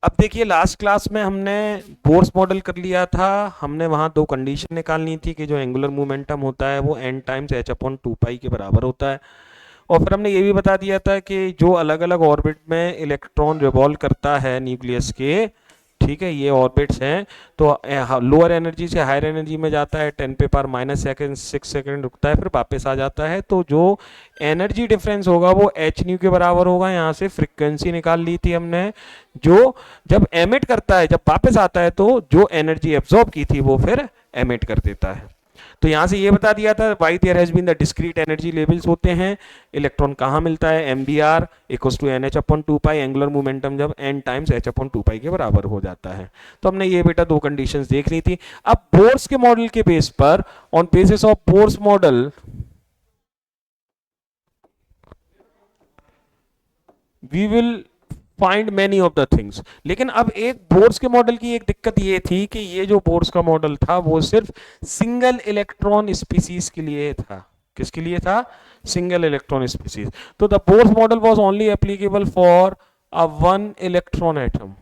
अब देखिए last class में हमने बोर्स मॉडल कर लिया था। हमने वहां दो कंडीशन निकालनी थी कि जो एंगुलर मोमेंटम होता है वो n times h upon 2 pi के बराबर होता है। और फिर हमने ये भी बता दिया था कि जो अलग अलग ऑर्बिट में इलेक्ट्रॉन रिवॉल्व करता है न्यूक्लियस के, ठीक है, ये ऑर्बिट्स हैं, तो लोअर एनर्जी से हायर एनर्जी में जाता है, 10 पे पावर -6 सेकंड रुकता है, फिर वापस आ जाता है। तो जो एनर्जी डिफरेंस होगा वो एच न्यू के बराबर होगा। यहाँ से फ्रीक्वेंसी निकाल ली थी हमने, जो जब एमिट करता है, जब वापस आता है, तो जो एनर्जी एब्जॉर्ब की थी वो फिर एमिट कर देता है। तो यहां से ये बता दिया था why there has been the discrete energy levels होते हैं, इलेक्ट्रॉन कहाँ मिलता है, M B R equal to N H upon 2 pi, angular momentum जब N times H upon 2 pi के बराबर हो जाता है। तो हमने ये बेटा दो कंडीशंस देख ली थी। अब बोर्स के मॉडल के बेस पर, on basis of Bohr's model, we will find many of the things. लेकिन अब एक बोर्स के मॉडल की एक दिक्कत ये थी कि ये जो बोर्स का मॉडल था वो सिर्फ सिंगल इलेक्ट्रॉन स्पीसीज के लिए था। किसके लिए था? Single electron species. तो the Bohr's model was only applicable for a one electron atom,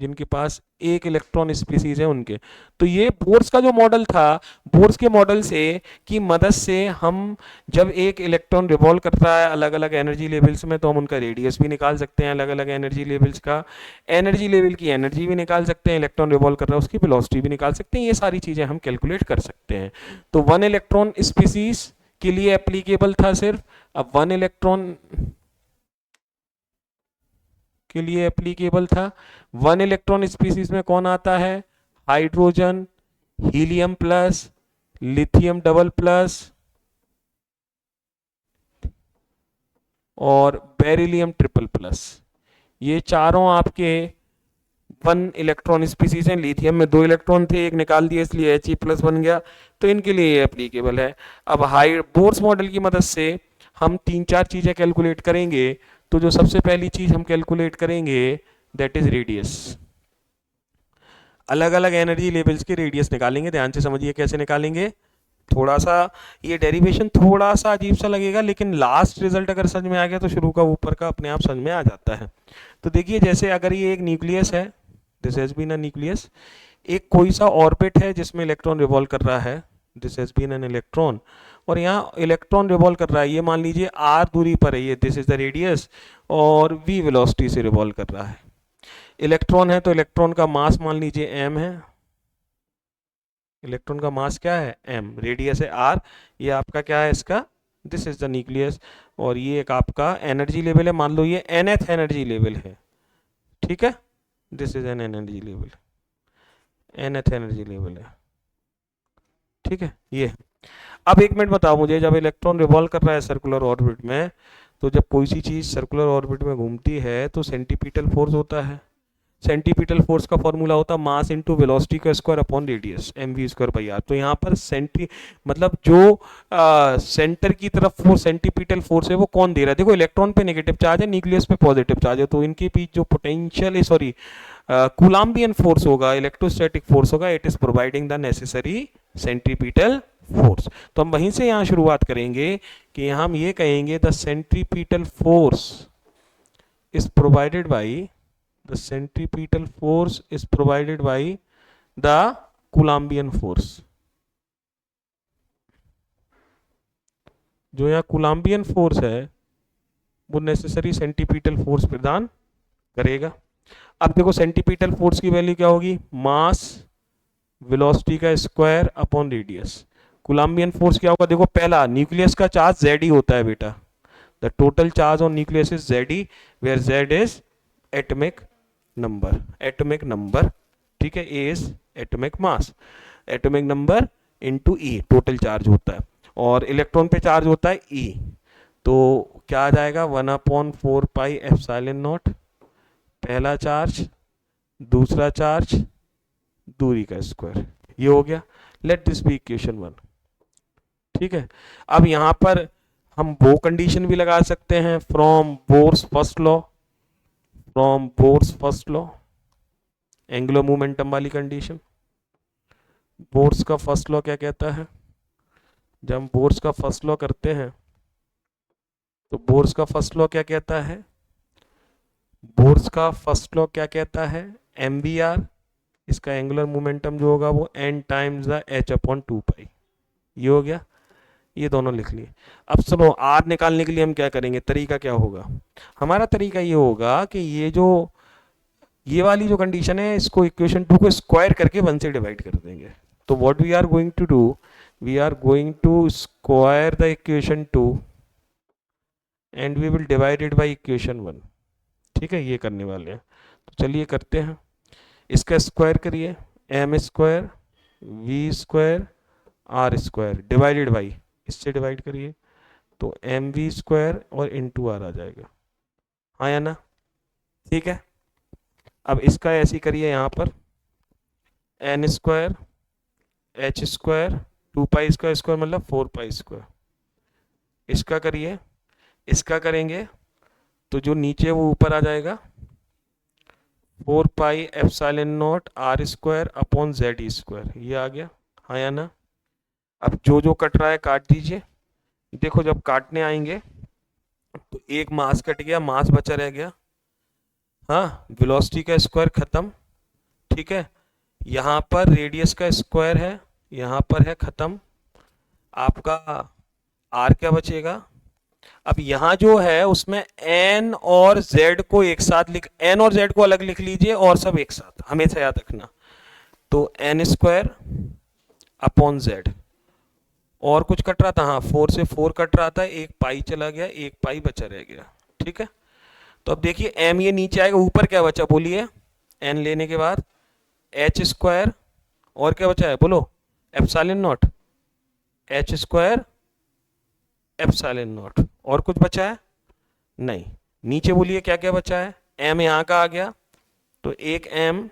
जिनके पास एक इलेक्ट्रॉन स्पीसीज है उनके। तो ये बोर्स का जो मॉडल था, बोर्स के मॉडल से की मदद से हम जब एक इलेक्ट्रॉन रिवॉल्व करता है अलग अलग एनर्जी लेवल्स में, तो हम उनका रेडियस भी निकाल सकते हैं अलग अलग एनर्जी लेवल्स का, एनर्जी लेवल की एनर्जी भी निकाल सकते हैं, इलेक्ट्रॉन रिवॉल्व कर रहा है उसकी वेलोसिटी भी निकाल सकते हैं, ये सारी चीजें हम कैलकुलेट कर सकते हैं। तो वन इलेक्ट्रॉन स्पीसीज के लिए एप्लीकेबल था सिर्फ। अब वन इलेक्ट्रॉन के लिए एप्लीकेबल था। वन इलेक्ट्रॉन स्पीसीज में कौन आता है? Hydrogen, helium plus, lithium double plus और बेरिलियम ट्रिपल प्लस। ये चारों आपके वन इलेक्ट्रॉन स्पीसीज हैं। लिथियम में दो इलेक्ट्रॉन थे, एक निकाल दिए इसलिए He प्लस बन गया, तो इनके लिए ये एप्लीकेबल है। अब हाई बोर्स मॉडल की मदद से हम तीन चार चीजें कैलकुलेट करेंगे। तो जो सबसे पहली चीज हम कैलकुलेट करेंगे दैट इज रेडियस। अलग अलग एनर्जी लेवल्स के रेडियस निकालेंगे। ध्यान से समझिए कैसे निकालेंगे। थोड़ा सा ये डेरिवेशन थोड़ा सा अजीब सा लगेगा, लेकिन लास्ट रिजल्ट अगर समझ में आ गया तो शुरू का ऊपर का अपने आप समझ में आ जाता है। तो देखिए, जैसे अगर ये एक न्यूक्लियस है, this has been a nucleus, एक कोई सा ऑर्बिट है जिसमें इलेक्ट्रॉन रिवॉल्व कर रहा है, this has been an electron, और यहाँ इलेक्ट्रॉन रिवॉल्व कर रहा है, ये मान लीजिए आर दूरी पर है, ये दिस इज द रेडियस, और वी वेलोसिटी से रिवॉल्व कर रहा है। इलेक्ट्रॉन है तो इलेक्ट्रॉन का मास मान लीजिए m है। इलेक्ट्रॉन का मास क्या है? m, रेडियस है r, ये आपका क्या है इसका? This is the nucleus. और ये एक आपका एनर्जी लेवल है, मान लो ये nth एनर्जी लेवल है, ठीक है, this is an energy level, nth energy level है, ठीक है ये। अब एक मिनट बताओ मुझे, जब इलेक्ट्रॉन रिवॉल्व कर रहा है सर्कुलर ऑर्बिट में, तो जब कोई सी चीज सर्कुलर ऑर्बिट में घूमती है तो सेंटीपीटल फोर्स होता है। सेंटीपीटल फोर्स का फॉर्मूला होता है मास इनटू वेलोसिटी का square upon radius, M V square by R. तो यहाँ पर सेंटी मतलब जो सेंटर की तरफ फोर्स सेंटीपीटल फोर्स है वो कौन दे रहा है? देखो, इलेक्ट्रॉन पे नेगेटिव चार्ज है, न्यूक्लियस पे पॉजिटिव चार्ज है, तो इनके बीच जो पोटेंशियल सॉरी कूलाम्बियन फोर्स होगा, इलेक्ट्रोस्टैटिक फोर्स होगा, it is providing the necessary centripetal force. तो हम वहीं से यहाँ शुरुआत करेंगे कि यहाँ हम ये कहेंगे the centripetal force is provided by the centripetal force is provided by the Coulombian force। जो यहाँ Coulombian force है वो नेसेसरी सेंटीपीटल फोर्स प्रदान करेगा। अब देखो सेंटीपीटल फोर्स की वैल्यू क्या होगी? मास वेलोसिटी का square upon radius. Columbian force क्या होगा? देखो, पहला न्यूक्लियस का चार्ज जेड होता है बेटा, the total charge on nucleus is Z, where Z is atomic number, atomic number, ठीक है, A is atomic mass, atomic number into E total charge होता है, और इलेक्ट्रॉन पे चार्ज होता है ई। तो क्या आ जाएगा? 1/4 पाई एप्सिलॉन नॉट, पहला चार्ज, दूसरा चार्ज, दूरी का स्क्वायर, ये हो गया। लेट दिस बी इक्वेशन 1, ठीक है। अब यहां पर हम वो कंडीशन भी लगा सकते हैं from Bohr's first law, from Bohr's first law, angular momentum वाली कंडीशन। बोर्स का फर्स्ट लॉ क्या कहता है? जब हम बोर्स का फर्स्ट लॉ करते हैं तो बोर्स का फर्स्ट लॉ क्या कहता है? बोर्स का फर्स्ट लॉ क्या कहता है, एम वी आर, इसका एंगुलर मोमेंटम जो होगा वो N times the H upon 2 pi, ये हो गया, ये दोनों लिख लिए। अब सुनो, आर निकालने के लिए हम क्या करेंगे, तरीका क्या होगा, हमारा तरीका ये होगा कि ये वाली जो कंडीशन है इसको इक्वेशन 2 को स्क्वायर करके 1 से डिवाइड कर देंगे। तो what we are going to do, we are going to square the equation 2 and we will divide it by equation 1। ठीक है, ये करने वाले हैं, तो चलिए करते हैं। इसका स्क्वायर करिए, M square V square R square divided by, इससे डिवाइड करिए तो एम वी स्क्वायर और इंटू आर आ जाएगा, हाँ या ना, ठीक है। अब इसका ऐसे ही करिए, यहाँ पर N square H square 2 pi square square मतलब 4 पाई स्क्वायर, इसका करिए, इसका करेंगे तो जो नीचे वो ऊपर आ जाएगा 4 pi epsilon naught R square upon Z E square, ये आ गया, हाँ या ना। अब जो जो कट रहा है काट दीजिए, देखो जब काटने आएंगे तो एक मास कट गया, मास बचा रह गया, हाँ, वेलोसिटी का स्क्वायर खत्म, ठीक है। यहाँ पर रेडियस का स्क्वायर है, यहाँ पर है खत्म, आपका आर क्या बचेगा। अब यहाँ जो है उसमें एन और जेड को एक साथ लिख, एन और जेड को अलग लिख लीजिए और सब एक साथ, हमेशा याद रखना। तो एन स्क्वायर अपॉन जेड, और कुछ कट रहा था, हाँ 4 से 4 कट रहा था, एक पाई चला गया, एक पाई बचा रह गया, ठीक है। तो अब देखिए एम ये नीचे आएगा, ऊपर क्या बचा बोलिए, एन लेने के बाद एच स्क्वायर, और क्या बचा है बोलो, epsilon not H square epsilon naught, और कुछ बचा है नहीं, नीचे बोलिए क्या क्या बचा है, एम यहाँ का आ गया, तो एक एम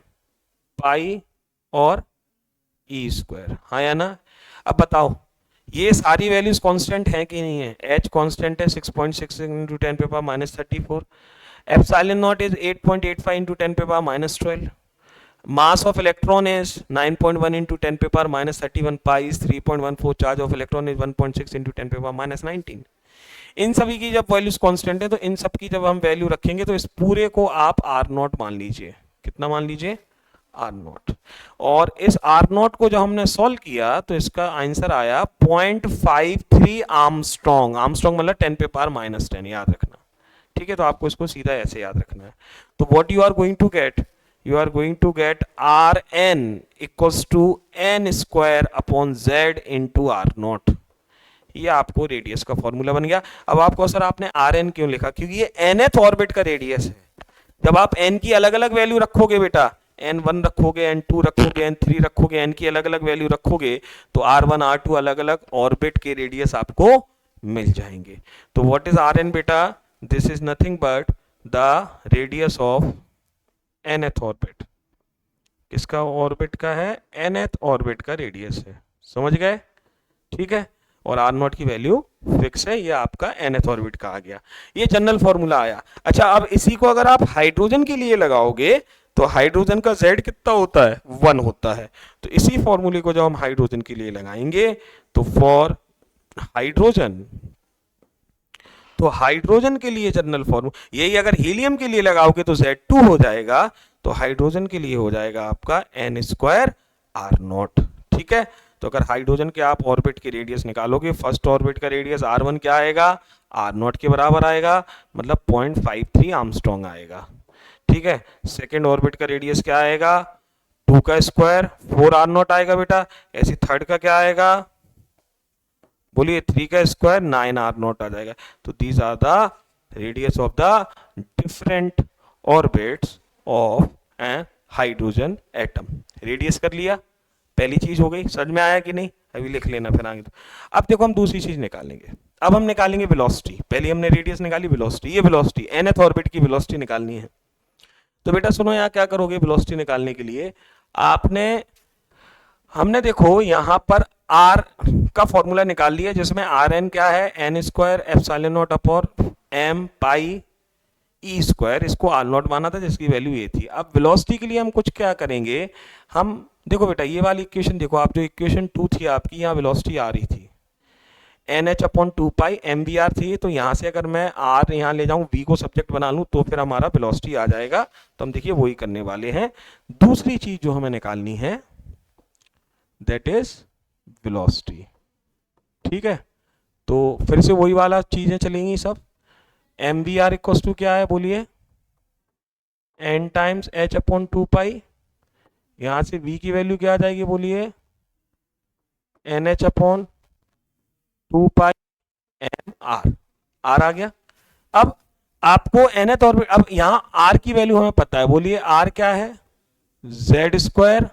पाई और ई स्क्वायर, हाँ या ना। अब बताओ ये सारी वैल्यूज कांस्टेंट हैं कि नहीं है, एच कांस्टेंट है 6.6 इंटू 10 पे power minus 34, epsilon not is 8.85 into 10 पे power minus 12, mass of electron is 9.1 into 10 पे power minus 31, pi is 3.14, charge of electron is 1.6 into 10 पे पावर माइनस 19। इन सभी की जब वैल्यूज कांस्टेंट है तो इन सब की जब हम वैल्यू रखेंगे तो इस पूरे को आप आर नॉट मान लीजिए, कितना मान लीजिए, आर नॉट। और इस आर नॉट को जब हमने सॉल्व किया तो इसका आंसर आया 0.53 आर्मस्ट्रॉन्ग, आर्मस्ट्रॉन्ग मतलब 10 पे पावर माइनस 10, याद रखना, ठीक है। तो आपको इसको सीधा ऐसे याद रखना है। तो what you are going to get, you are going to get Rn equals to n square upon z into r naught, ये आपको रेडियस का फॉर्मूला बन गया। अब आपको सर आपने Rn क्यों लिखा, क्योंकि ये nth ऑर्बिट का रेडियस है। जब आप n की अलग अलग वैल्यू रखोगे बेटा, n1 रखोगे, n2 रखोगे, n3 रखोगे, n की अलग अलग वैल्यू रखोगे तो R1 R2 अलग अलग ऑर्बिट के रेडियस आपको मिल जाएंगे। तो व्हाट इज Rn बेटा, this is nothing but the radius of nth orbit, किसका ऑर्बिट का है, nth ऑर्बिट का रेडियस है, समझ गए, ठीक है। और आर नॉट की वैल्यू फिक्स है, ये आपका nth ऑर्बिट का आ गया, ये जनरल फॉर्मूला आया। अच्छा अब इसी को अगर आप हाइड्रोजन के लिए लगाओगे तो हाइड्रोजन का z कितना होता है, 1 होता है। तो इसी फॉर्मूले को जब हम हाइड्रोजन के लिए लगाएंगे तो फॉर हाइड्रोजन, तो हाइड्रोजन के लिए जनरल फॉर्मूला यही, अगर हीलियम के लिए लगाओगे तो Z2 हो जाएगा, तो हाइड्रोजन के लिए हो जाएगा आपका n स्क्वायर आर नॉट, ठीक है। तो अगर हाइड्रोजन के आप ऑर्बिट के रेडियस निकालोगे, फर्स्ट ऑर्बिट का रेडियस R1 क्या आएगा, आर नॉट के बराबर आएगा, मतलब 0.53 आर्मस्ट्रॉन्ग आएगा, ठीक है। सेकेंड ऑर्बिट का रेडियस क्या आएगा, 2 का स्क्वायर 4 आर नॉट आएगा बेटा, ऐसे थर्ड का क्या आएगा बोलिए, 3 का स्क्वायर 9 आर नॉट आ जाएगा। तो these are the radius of the different orbits of an hydrogen atom. Radius कर लिया, पहली चीज हो गई, समझ में आया कि नहीं, अभी लिख लेना फिर आगे। तो अब देखो हम दूसरी चीज निकालेंगे, अब हम निकालेंगे वेलोसिटी। पहले हमने रेडियस निकाली, वेलोसिटी, ये वेलोसिटी nth ऑर्बिट की वेलोसिटी निकालनी है। तो बेटा सुनो, यहाँ क्या करोगे वेलोसिटी निकालने के लिए, हमने देखो यहाँ पर आर का फॉर्मूला निकाल लिया, जिसमें आर एन क्या है, N square epsilon naught upon M pi E square, इसको आर नॉट माना था जिसकी वैल्यू ये थी। अब वेलोसिटी के लिए हम कुछ क्या करेंगे, हम देखो बेटा ये वाली इक्वेशन देखो, आप जो इक्वेशन 2 थी आपकी, यहाँ वेलोसिटी आ रही थी, N H upon two pi M V R थी, तो यहाँ से अगर मैं आर यहाँ ले जाऊँ, वी को सब्जेक्ट बना लूँ, तो फिर हमारा वेलोसिटी आ जाएगा। तो हम देखिए वही करने वाले हैं। दूसरी चीज जो हमें निकालनी है दैट इज वेलोसिटी। ठीक है, तो फिर से वही वाला चीजें चलेंगी सब। M V R equal to क्या है बोलिए, N times H upon two pi, यहां से v की वैल्यू क्या आ जाएगी बोलिए, N H upon two pi M R. R आ गया। अब आपको nth ऑर्बिट, अब यहां r की वैल्यू हमें पता है, बोलिए r क्या है, जेड स्क्वायर,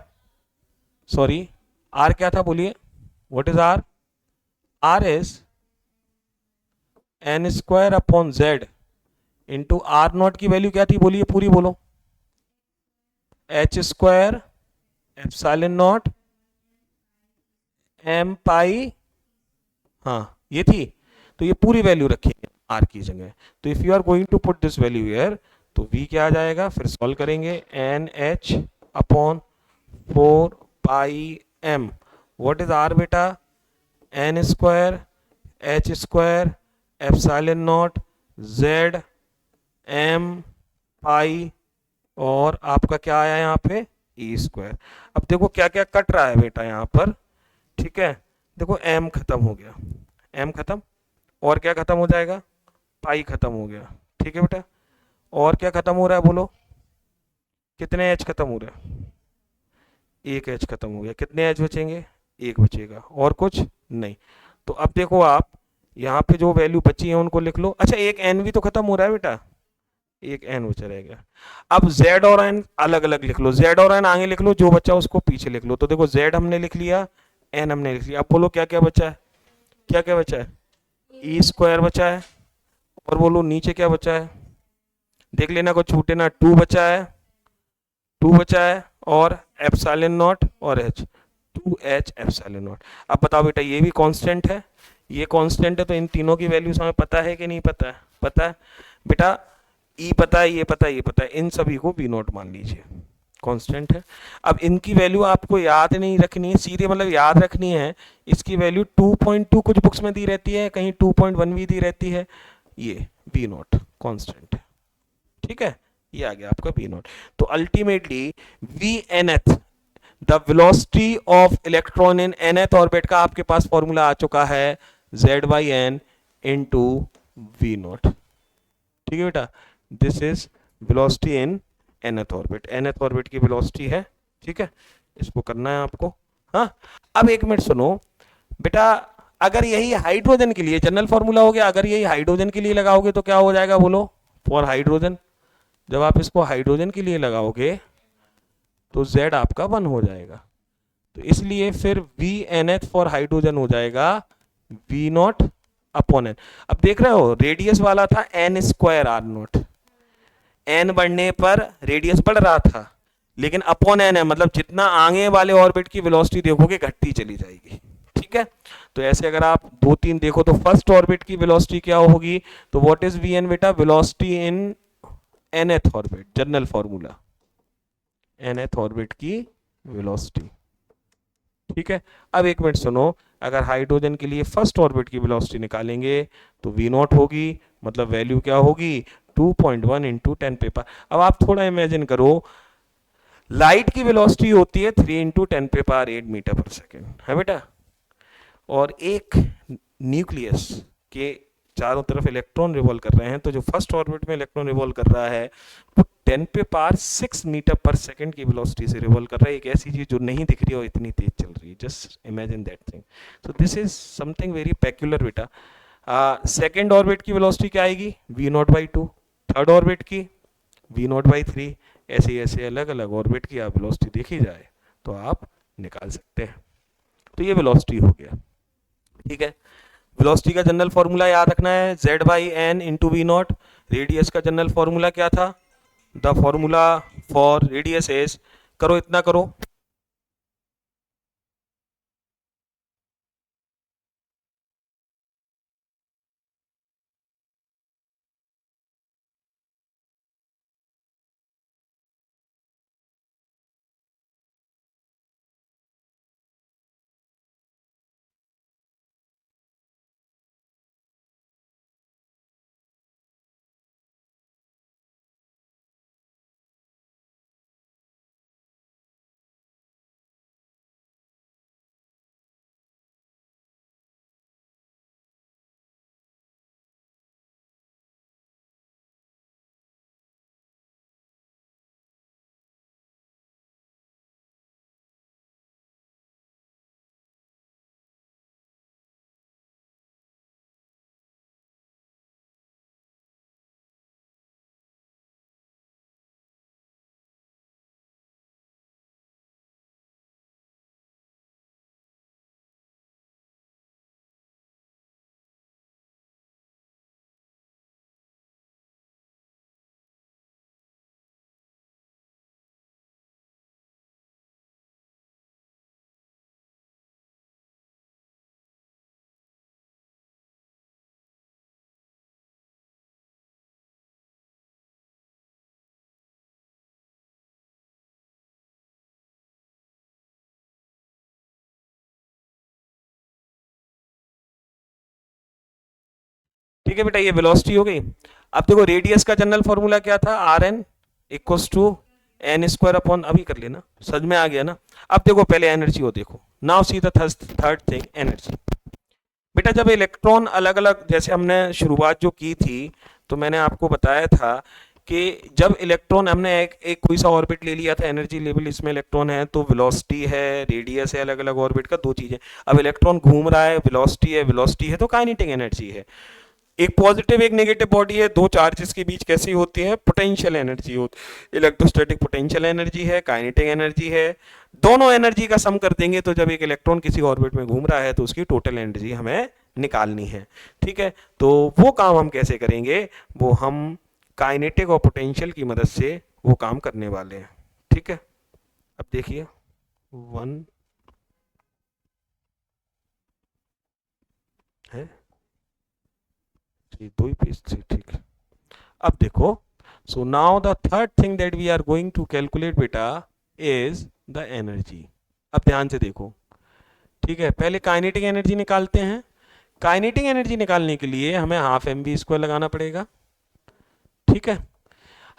सॉरी r क्या था बोलिए, व्हाट इज r, r इज N square upon Z into R naught की वैल्यू क्या थी बोलिए, पूरी बोलो, H square epsilon naught M pi, हाँ ये थी। तो ये पूरी वैल्यू रखेंगे आर की जगह। तो if you are going to put this value here, तो v क्या आ जाएगा, फिर सॉल्व करेंगे, N H upon four pi M, what is R बेटा, N square H square epsilon naught Z M pi, और आपका क्या आया यहाँ पे, ई स्क्वायर। अब देखो क्या क्या कट रहा है बेटा यहाँ पर, ठीक है, देखो m खत्म हो गया, m खत्म, और क्या खत्म हो जाएगा, पाई खत्म हो गया। ठीक है बेटा, और क्या खत्म हो रहा है बोलो, कितने h खत्म हो रहे हैं, एक h खत्म हो गया, कितने h बचेंगे, एक बचेगा, और कुछ नहीं। तो अब देखो आप यहाँ पे जो वैल्यू बची है उनको लिख लो। अच्छा एक n भी तो खत्म हो रहा है बेटा, एक n बचा रहेगा। अब z और n अलग अलग लिख लो, z और n आगे लिख लो, जो बचा उसको पीछे लिख लो। तो देखो z हमने लिख लिया, n हमने लिख लिया। अब बोलो क्या क्या बचा है, क्या क्या बचा है, ई स्क्वायर बचा है, और बोलो नीचे क्या बचा है, देख लेना को छूटे ना, टू बचा है, टू बचा है, और एप्सिलॉन नॉट और H, two H epsilon naught. अब बताओ बेटा ये भी कांस्टेंट है, ये कांस्टेंट है, तो इन तीनों की वैल्यूज हमें पता है कि नहीं पता है, पता है बेटा, ई पता है, ये पता है, ये पता है, इन सभी को वी नॉट मान लीजिए, कांस्टेंट है। अब इनकी वैल्यू आपको याद नहीं रखनी है, सीधे मतलब याद रखनी है, इसकी वैल्यू 2.2 कुछ बुक्स में दी रहती है, कहीं 2.1 भी दी रहती है, ये वी नॉट कांस्टेंट है। ठीक है, ये आ गया आपका वी नॉट। तो ultimately V nth, the velocity of electron in nth orbit का आपके पास फॉर्मूला आ चुका है, z by N into we naught. ठीक है बेटा, this is velocity in nth orbit, nth orbit की वेलोसिटी है। ठीक है, इसको करना है आपको। हाँ, अब एक मिनट सुनो बेटा, अगर यही हाइड्रोजन के लिए जनरल फॉर्मूला हो गया, अगर यही हाइड्रोजन के लिए लगाओगे तो क्या हो जाएगा बोलो, फॉर हाइड्रोजन, जब आप इसको हाइड्रोजन के लिए लगाओगे तो z आपका 1 हो जाएगा। तो इसलिए फिर वी एन एथ फॉर हाइड्रोजन हो जाएगा वी नॉट अपॉन एन। अब देख रहे हो रेडियस वाला था N square R naught, N बढ़ने पर रेडियस बढ़ रहा था, लेकिन अपॉन एन है, मतलब जितना आगे वाले ऑर्बिट की वेलोसिटी देखोगे घटती चली जाएगी। ठीक है, तो ऐसे अगर आप दो तीन देखो तो फर्स्ट ऑर्बिट की वेलोसिटी क्या होगी, तो व्हाट इज वी एन बेटा, velocity in nth orbit, general formula, nth orbit की वेलोसिटी। ठीक है, अब एक मिनट सुनो, अगर हाइड्रोजन के लिए फर्स्ट ऑर्बिट की वेलोसिटी निकालेंगे तो वी नॉट होगी, मतलब वैल्यू क्या होगी, 2.1 इंटू 10 पेपर। अब आप थोड़ा इमेजिन करो, लाइट की वेलोसिटी होती है 3 इंटू 10 पे पावर 8 मीटर पर सेकेंड, है बेटा, और एक न्यूक्लियस के चारों तरफ इलेक्ट्रॉन रिवॉल्व कर रहे हैं, तो जो फर्स्ट ऑर्बिट में इलेक्ट्रॉन रिवॉल्व कर रहा है वो 10 पे पावर 6 मीटर पर सेकेंड की वेलोसिटी से रिवॉल्व कर रहा है। एक ऐसी चीज जो नहीं दिख रही है और इतनी तेज चल रही है, just imagine that thing. So this is something very peculiar बेटा। सेकेंड ऑर्बिट की वेलोसिटी क्या आएगी, V naught by two, third orbit की वी नॉट बाई थ्री, ऐसे ऐसे अलग अलग ऑर्बिट की आप वेलोसिटी देखी जाए तो आप निकाल सकते हैं। तो ये वेलोसिटी हो गया। ठीक है, वेलोसिटी का जनरल फॉर्मूला याद रखना है, z by N into we naught. Radius का जनरल फॉर्मूला क्या था, the formula for radius is, करो इतना करो, ठीक है बेटा, ये वेलोसिटी हो गई। अब देखो रेडियस का जनरल फॉर्मूला क्या था, r n equals to n square upon, अभी कर लेना, समझ में आ गया ना। अब देखो पहले एनर्जी को देखो, now see the third thing, energy. बेटा जब इलेक्ट्रॉन अलग अलग, जैसे हमने शुरुआत जो की थी, तो मैंने आपको बताया था कि जब इलेक्ट्रॉन, हमने एक कोई सा ऑर्बिट ले लिया था, एनर्जी लेवल इसमें इलेक्ट्रॉन है, तो वेलोसिटी है, रेडियस है, अलग अलग ऑर्बिट का, दो चीजें। अब इलेक्ट्रॉन घूम रहा है, वेलोसिटी है तो काइनेटिक एनर्जी है। एक पॉजिटिव एक नेगेटिव बॉडी है, दो चार्जेस के बीच कैसी होती है, पोटेंशियल एनर्जी होती, इलेक्ट्रोस्टैटिक पोटेंशियल एनर्जी है, काइनेटिक एनर्जी है। दोनों एनर्जी का सम कर देंगे तो जब एक इलेक्ट्रॉन किसी ऑर्बिट में घूम रहा है तो उसकी टोटल एनर्जी हमें निकालनी है। ठीक है, तो वो काम हम कैसे करेंगे, वो हम काइनेटिक और पोटेंशियल की मदद से वो काम करने वाले हैं। ठीक है, अब देखिए 1 है, दो ही पेज थे, ठीक है। अब देखो, so now the third thing that we are going to calculate बेटा इज द एनर्जी। अब ध्यान से देखो, ठीक है, पहले काइनेटिक एनर्जी निकालते हैं। काइनेटिक एनर्जी निकालने के लिए हमें हाफ एम वी स्क्वायर लगाना पड़ेगा। ठीक है,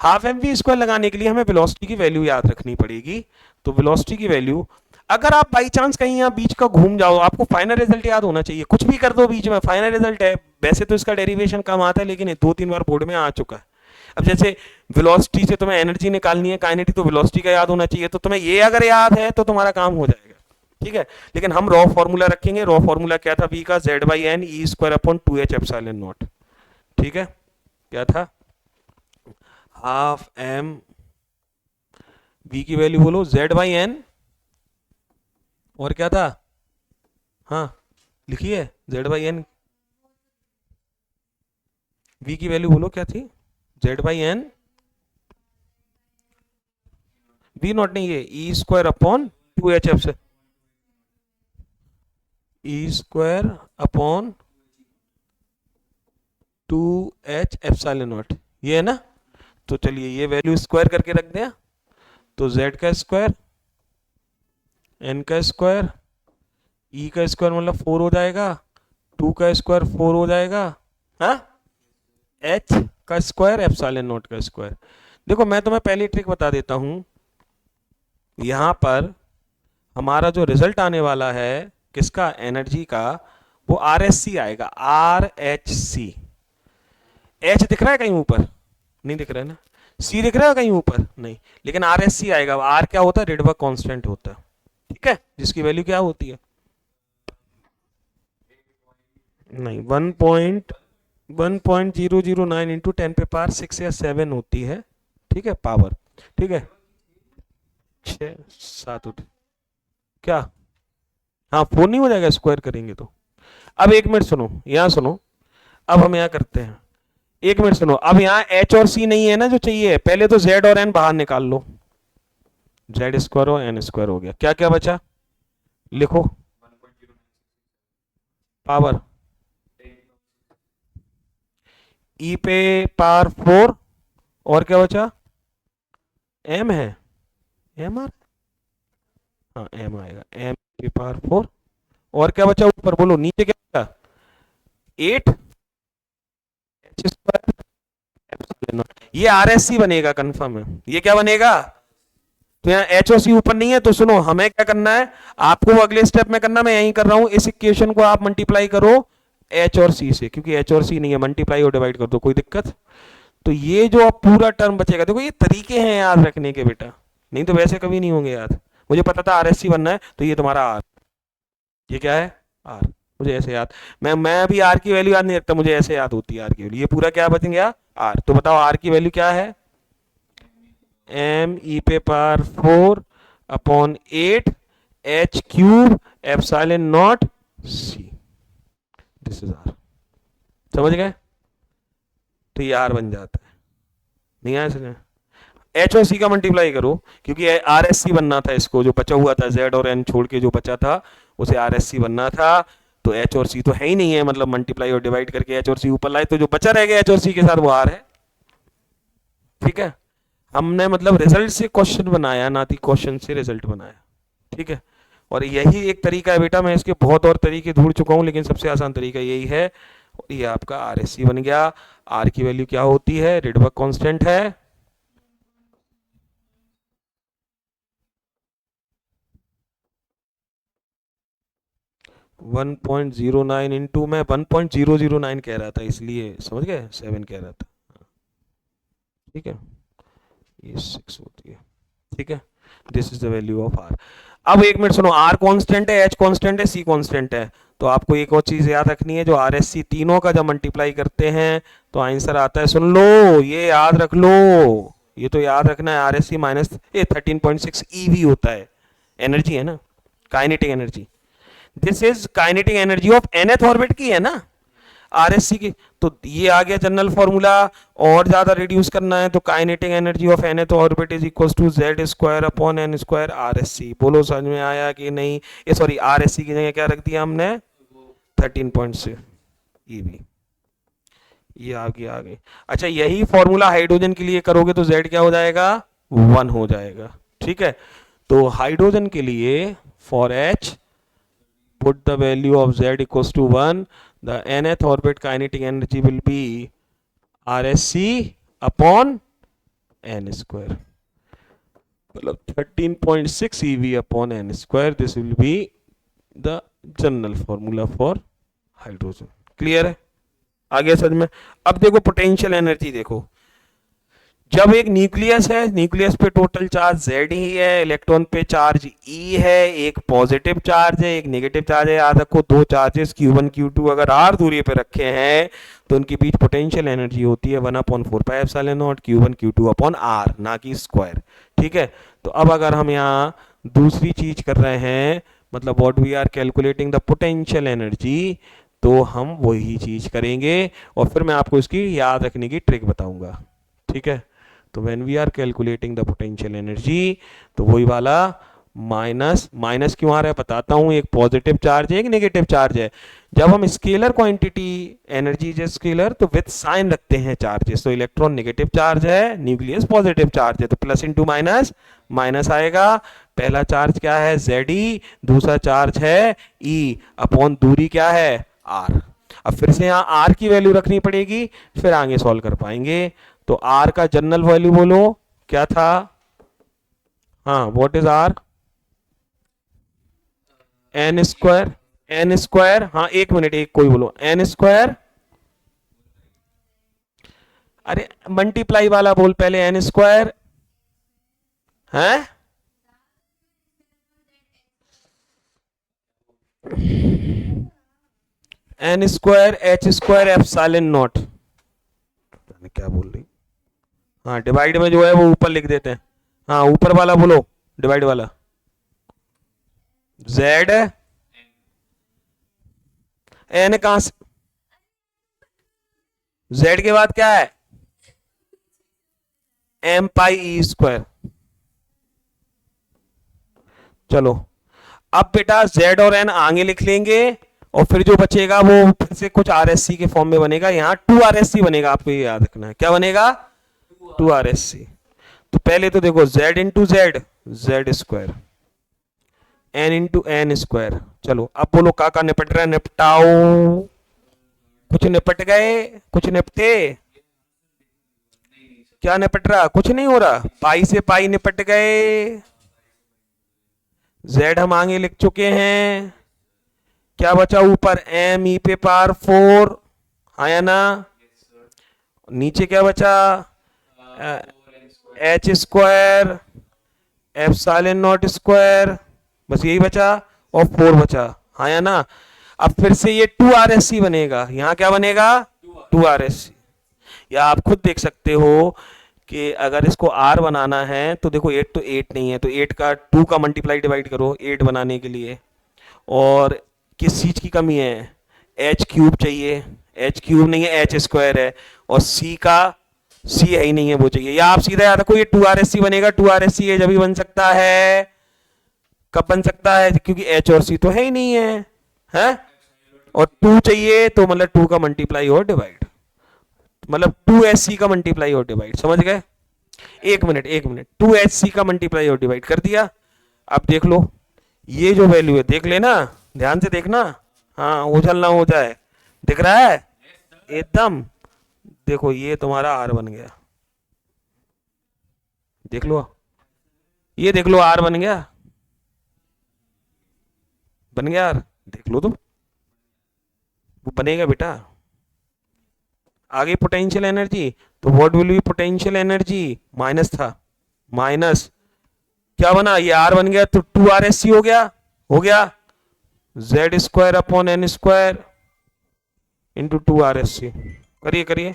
हाफ एम वी स्क्वायर लगाने के लिए हमें वेलोसिटी की वैल्यू याद रखनी पड़ेगी। तो वेलोसिटी की वैल्यू, अगर आप बाई चांस कहीं यहाँ बीच का घूम जाओ, आपको फाइनल रिजल्ट याद होना चाहिए, कुछ भी कर दो बीच में फाइनल रिजल्ट है। वैसे तो इसका डेरिवेशन कम आता है, लेकिन 2-3 बार बोर्ड में आ चुका है। अब जैसे वेलोसिटी से तुम्हें एनर्जी निकालनी है, काइनेटिक तो वेलोसिटी का याद होना चाहिए, तो तुम्हें ये अगर याद है तो तुम्हारा काम हो जाएगा। ठीक है, लेकिन हम रॉ फॉर्मूला रखेंगे। रॉ फॉर्मूला क्या था, v का z/n E square upon 2h epsilon not. ठीक है, क्या था, हाफ एम, v की वैल्यू बोलो z/n, और क्या था, हाँ लिखिए z/n, v की वैल्यू बोलो क्या थी, z/n, v नॉट नहीं, ये E square upon 2h epsilon, E square upon 2h epsilon naught, ये है ना। तो चलिए ये वैल्यू स्क्वायर करके रख दिया, तो z का स्क्वायर, n का स्क्वायर, e का स्क्वायर मतलब 4 हो जाएगा, 2 का स्क्वायर 4 हो जाएगा, हाँ, h का स्क्वायर एप्सिलॉन नॉट का स्क्वायर। देखो मैं तुम्हें पहली ट्रिक बता देता हूं, यहां पर हमारा जो रिजल्ट आने वाला है किसका, एनर्जी का, वो आर एस सी आएगा, आर एच सी। एच दिख रहा है कहीं ऊपर, नहीं दिख रहा है ना, सी दिख रहा है कहीं ऊपर, नहीं, लेकिन आर एस सी आएगा। आर क्या होता है, रिडबर्ग कांस्टेंट होता है। ठीक है, जिसकी वैल्यू क्या होती है, नहीं 1.009 इंटू 10 पे पावर 6 या 7 होती है। ठीक है, पावर, ठीक है, 6-7 होती, क्या, हाँ 4 नहीं हो जाएगा स्क्वायर करेंगे तो। अब एक मिनट सुनो, यहाँ सुनो, अब हम यहाँ करते हैं, एक मिनट सुनो, अब यहाँ h और c नहीं है ना जो चाहिए, पहले तो z और n बाहर निकाल लो, z स्क्वायर और n स्क्वायर हो गया, क्या क्या बचा, लिखो, पावर e पे पावर 4, और क्या बचा, m है, m आर, हाँ m आएगा, m पे पावर 4, और क्या बचा ऊपर बोलो, नीचे क्या बचा, 8 h स्क्वायर, ये आर एस सी बनेगा, कंफर्म है, ये क्या बनेगा। तो यहाँ एच और सी ऊपर नहीं है, तो सुनो हमें क्या करना है, आपको वो अगले स्टेप में करना, मैं यही कर रहा हूं, इस इक्वेशन को आप मल्टीप्लाई करो एच और सी से, क्योंकि एच और सी नहीं है, मल्टीप्लाई और डिवाइड कर दो, कोई दिक्कत। तो ये जो अब पूरा टर्म बचेगा, देखो ये तरीके हैं याद रखने के बेटा, नहीं तो वैसे कभी नहीं होंगे याद। मुझे पता था आर एस सी बनना है, तो ये तुम्हारा आर, ये क्या है, आर, मुझे ऐसे याद, मैं अभी आर की वैल्यू याद नहीं रखता, मुझे ऐसे याद होती है आर की वैल्यू। ये पूरा क्या बच गया, आर। तो बताओ आर की वैल्यू क्या है, एम ई पे power 4 upon 8 h cube epsilon naught c, this is r. समझ गए, तो ये आर बन जाता है, नहीं आया समझ, एच और सी का मल्टीप्लाई करो, क्योंकि आर एस सी बनना था, इसको जो बचा हुआ था जेड और एन छोड़ के जो बचा था उसे आर एस सी बनना था, तो एच और सी तो है ही नहीं है, मतलब मल्टीप्लाई और डिवाइड करके एच और सी ऊपर लाए, तो जो बचा रह गया एच और सी के साथ वो आर है। ठीक है, हमने मतलब रिजल्ट से क्वेश्चन बनाया, ना कि क्वेश्चन से रिजल्ट बनाया। ठीक है, और यही एक तरीका है बेटा, मैं इसके बहुत और तरीके ढूंढ चुका हूं, लेकिन सबसे आसान तरीका यही है, ये आपका आर एस सी बन गया। आर की वैल्यू क्या होती है, रिडबर्ग कांस्टेंट है 1.09 इंटू, मैं 1.009 कह रहा था इसलिए समझ गए, 7 कह रहा था। ठीक है, ये 6 होती है। ठीक है, this is the value of r. अब एक मिनट सुनो, आर कांस्टेंट है, एच कांस्टेंट है, सी कांस्टेंट है, तो आपको एक और चीज याद रखनी है, जो आर एस सी तीनों का जब मल्टीप्लाई करते हैं तो आंसर आता है, सुन लो, ये याद रख लो, ये तो याद रखना है, r s c minus 13.6 eV होता है, एनर्जी है ना, kinetic energy. This is kinetic energy of nth orbit की है ना, आरएससी की। तो ये आ गया जनरल फॉर्मूला। और ज्यादा रिड्यूस करना है तो kinetic energy of nth orbit is equal to z square upon n square r s c. बोलो समझ में आया कि नहीं? ये सॉरी, आर एस सी की जगह क्या रख दिया हमने, 13.6 ईवी। ये आ गई। अच्छा, यही फॉर्मूला हाइड्रोजन के लिए करोगे तो जेड क्या हो जाएगा, 1 हो जाएगा। ठीक है, तो हाइड्रोजन के लिए for H put the value of z equals to 1, the nth orbit kinetic energy will be rsc upon n square, मतलब 13.6 ev upon n square. This will be the general formula for hydrogen. Clear है? आगे समझ में? अब देखो potential energy देखो, जब एक न्यूक्लियस है, न्यूक्लियस पे टोटल चार्ज Z ही है, इलेक्ट्रॉन पे चार्ज E है, एक पॉजिटिव चार्ज है, एक नेगेटिव चार्ज है। याद रखो, दो चार्जेस Q1 Q2 अगर R दूरी पे रखे हैं तो उनके बीच पोटेंशियल एनर्जी होती है 1/4πε0 Q1 Q2 अपॉन R, ना कि स्क्वायर। ठीक है, तो अब अगर हम यहाँ दूसरी चीज कर रहे हैं, मतलब what we are calculating the potential energy, तो हम वही चीज करेंगे और फिर मैं आपको इसकी याद रखने की ट्रिक बताऊंगा। ठीक है, तो when we are calculating the potential energy, तो वही वाला माइनस, माइनस क्यों आ रहा है बताता हूं, एक पॉजिटिव चार्ज है, एक नेगेटिव चार्ज है। जब हम स्केलर क्वांटिटी एनर्जी जो स्केलर, तो विथ साइन रखते हैं चार्जेस, तो इलेक्ट्रॉन नेगेटिव चार्ज है, न्यूक्लियस पॉजिटिव चार्ज है, तो प्लस इंटू माइनस माइनस आएगा। पहला चार्ज क्या है, Ze, दूसरा चार्ज है E, अपॉन दूरी क्या है, R। अब फिर से यहाँ R की वैल्यू रखनी पड़ेगी, फिर आगे सॉल्व कर पाएंगे। तो R का जनरल वैल्यू बोलो क्या था, हाँ, what is R, n square, n square, हाँ एक मिनट, एक कोई बोलो, एन स्क्वायर, अरे मल्टीप्लाई वाला बोल पहले, एन स्क्वायर है, N square H square epsilon naught, क्या बोल रही, हाँ डिवाइड में जो है वो ऊपर लिख देते हैं, हाँ ऊपर वाला बोलो, डिवाइड वाला, जेड एन कहां से, जेड के बाद क्या है, एम पाई ई स्क्वायर। चलो अब बेटा जेड और एन आगे लिख लेंगे और फिर जो बचेगा वो फिर से कुछ आरएससी के फॉर्म में बनेगा, यहां 2 आरएससी बनेगा, आपको ये याद रखना है, क्या बनेगा, 2 आरएससी। तो पहले तो देखो z into z, z square, n into n square. चलो अब बोलो काका निपट रहा है, निपटाओ, कुछ निपट गए, कुछ निपटे, क्या निपट रहा, कुछ नहीं हो रहा, पाई से पाई निपट गए, जेड हम आगे लिख चुके हैं, क्या बचा ऊपर, एम ई पे पावर 4, हाँ या ना, नीचे क्या बचा, H square epsilon not square, बस यही बचा, और 4 बचा, हाँ या ना। अब फिर से ये 2 आरएससी बनेगा, यहां क्या बनेगा, 2 आरएससी। या आप खुद देख सकते हो कि अगर इसको आर बनाना है तो देखो 8 तो 8 नहीं है, तो 8 का 2 का मल्टीप्लाई डिवाइड करो 8 बनाने के लिए। और किस चीज की कमी है, एच क्यूब चाहिए, एच क्यूब नहीं है, एच स्क्वायर है, और सी का, सी है ही नहीं है, वो चाहिए। या आप सीधा याद रखो ये 2 आरएससी बनेगा, 2 आरएससी ये जब भी बन सकता है, कब बन सकता है, क्योंकि एच और सी तो है ही नहीं है? और 2 चाहिए तो मतलब 2 का मल्टीप्लाई और डिवाइड, मतलब 2HC का मल्टीप्लाई और डिवाइड, समझ गए? एक मिनट 2HC का मल्टीप्लाई और डिवाइड कर दिया। अब देख लो ये जो वैल्यू है, देख लेना, ध्यान से देखना, हाँ उछल ना हो जाए, दिख रहा है, एकदम। देखो ये तुम्हारा आर बन गया, देख लो, ये देख लो आर बन गया, बन गया आर, देख लो तो, वो बनेगा बेटा। आगे पोटेंशियल एनर्जी, तो what will be potential energy, minus था, माइनस क्या बना, ये आर बन गया, तो 2 RSC हो गया, हो गया z square upon n square into 2 RSC। करिए करिए,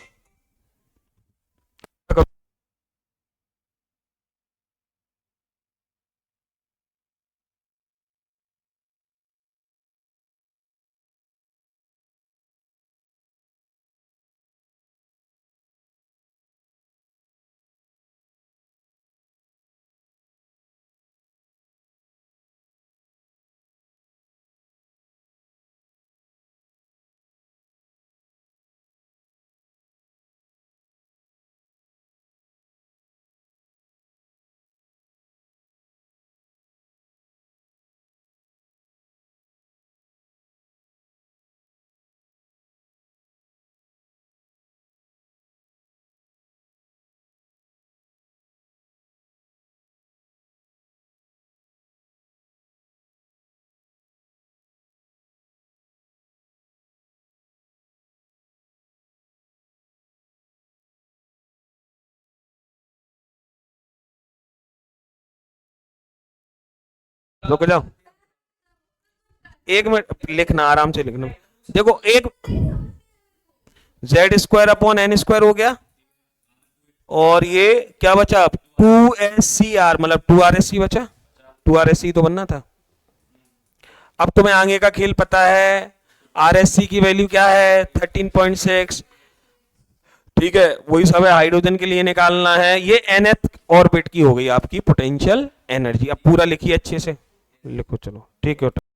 रुक जाओ, 1 मिनट लिखना, आराम से लिखना। देखो एक z square upon n square हो गया, और ये क्या बचा, 2SCR, मतलब 2 RSC बचा, 2 RSC तो बनना था। अब तुम्हें आगे का खेल पता है, RSC की वैल्यू क्या है, 13.6, ठीक है, वही सब है, हाइड्रोजन के लिए निकालना है। ये nth ऑर्बिट की हो गई आपकी पोटेंशियल एनर्जी। अब पूरा लिखिए अच्छे से, लिखो, चलो ठीक है।